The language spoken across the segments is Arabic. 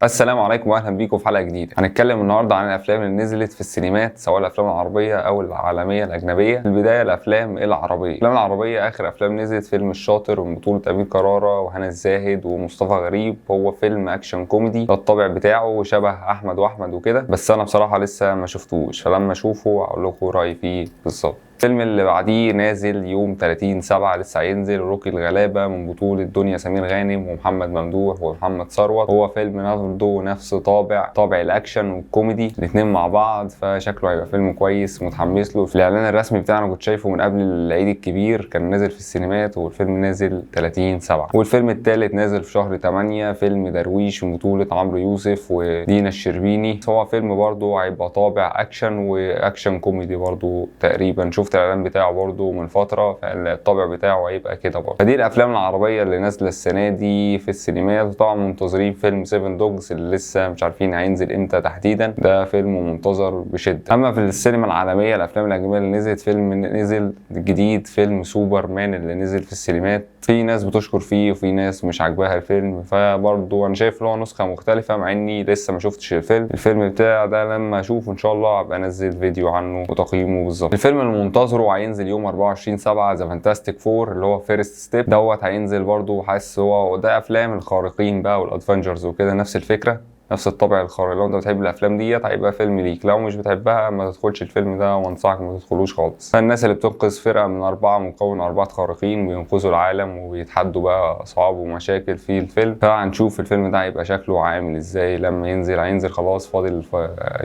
السلام عليكم واهلا بيكم في حلقه جديده. هنتكلم النهارده عن الافلام اللي نزلت في السينمات، سواء الافلام العربيه او العالميه الاجنبيه. في البدايه الافلام العربيه. الافلام العربيه اخر افلام نزلت فيلم الشاطر من بطوله امير كرارة وهنا الزاهد ومصطفى غريب. هو فيلم اكشن كوميدي، ده الطابع بتاعه شبه احمد واحمد وكده، بس انا بصراحه لسه ما شفتوش، فلما اشوفه اقول لكم رايي فيه بالظبط. الفيلم اللي بعديه نازل يوم 30/7، لسه هينزل، روكي الغلابة من بطولة دنيا سمير غانم ومحمد ممدوح ومحمد ثروت. هو فيلم برضه نفس طابع الاكشن والكوميدي الاتنين مع بعض، فشكله هيبقى فيلم كويس، متحمس له. في الاعلان الرسمي بتاعنا كنت شايفه من قبل العيد الكبير، كان نازل في السينمات، والفيلم نازل 30/7. والفيلم التالت نازل في شهر 8، فيلم درويش من بطولة عمرو يوسف ودينا الشربيني. هو فيلم برضه هيبقى طابع اكشن واكشن كوميدي برضه تقريبا، شفت الاعلان بتاعه برضه من فتره، فالطابع بتاعه هيبقى كده برضه. فدي الافلام العربيه اللي نازله السنه دي في السينمات. وطبعا منتظرين فيلم 7 دوجز اللي لسه مش عارفين هينزل امتى تحديدا، ده فيلم منتظر بشده. اما في السينما العالميه الافلام الاجنبيه اللي نزلت، فيلم نزل جديد، فيلم سوبرمان اللي نزل في السينمات، في ناس بتشكر فيه وفي ناس مش عاجباها الفيلم، فبرضه انا شايف له نسخه مختلفه مع اني لسه ما شفتش الفيلم بتاع ده. لما اشوفه ان شاء الله ابقى انزل فيديو عنه وتقييمه بالظبط. الفيلم المنتظر هينزل يوم 24/7، ذا فانتاستيك فور اللي هو فيرست ستيب دوت هينزل برضه. حاسس هو ده افلام الخارقين بقى والادفنجرز وكده، نفس الفكره، نفس الطابع الخارق. لو انت بتحب الافلام ديت هيبقى فيلم ليك، لو مش بتحبها ما تدخلش الفيلم ده، وانصحك ما تدخلوش خالص. فالناس اللي بتنقذ فرقه من 4 مكون 4 خارقين بينقذوا العالم وبيتحدوا بقى اصعاب ومشاكل في الفيلم، فهنشوف الفيلم ده هيبقى شكله عامل ازاي لما ينزل. هينزل خلاص، فاضل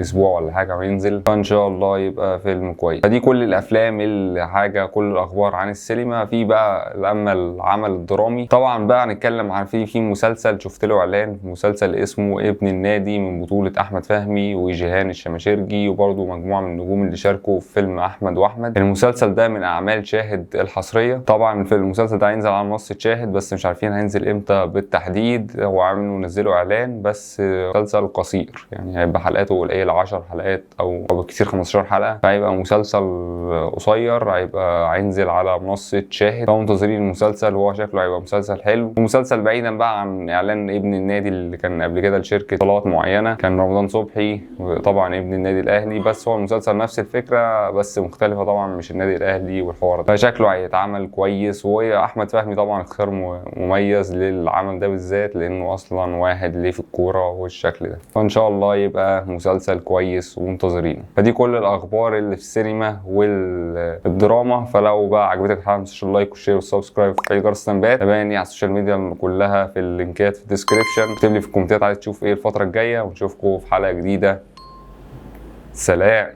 اسبوع ولا حاجه وينزل، فان شاء الله يبقى فيلم كويس. فدي كل الافلام الحاجه، كل الاخبار عن السينما. في بقى اما العمل الدرامي طبعا بقى هنتكلم عن في مسلسل شفت له اعلان، مسلسل اسمه ابن النادي من بطولة أحمد فهمي وجيهان الشماشرجي، وبرضه مجموعة من النجوم اللي شاركوا في فيلم أحمد وأحمد. المسلسل ده من أعمال شاهد الحصرية. طبعا في المسلسل ده هينزل على منصة شاهد، بس مش عارفين هينزل إمتى بالتحديد. هو عاملوا نزلوا إعلان، بس مسلسل قصير يعني، هيبقى حلقاته قليلة 10 حلقات أو بالكثير 15 حلقة، فهيبقى مسلسل قصير، هينزل على منصة شاهد. فمنتظرين المسلسل، وهو شكله هيبقى مسلسل حلو. ومسلسل بعيدا بقى عن إعلان ابن النادي اللي كان قبل كده لشركة طلعات معينة، كان رمضان صبحي طبعا ابن النادي الاهلي، بس هو المسلسل نفس الفكره بس مختلفه طبعا، مش النادي الاهلي والحوار ده، فشكله هيتعمل كويس. واحمد فهمي طبعا اختيار مميز للعمل ده بالذات، لانه اصلا واحد ليه في الكوره والشكل ده، فان شاء الله يبقى مسلسل كويس ومنتظرينه. فدي كل الاخبار اللي في السينما والدراما. فلو بقى عجبتك الحلقه ما تنساش اللايك والشير والسبسكرايب وتفعيل جرس التنبيهات. تابعني على السوشيال ميديا كلها في اللينكات في الديسكربشن. اكتب لي في الكومنتات عايز تشوف ايه الفتره الجايه، ونشوفكم في حلقة جديدة. سلام.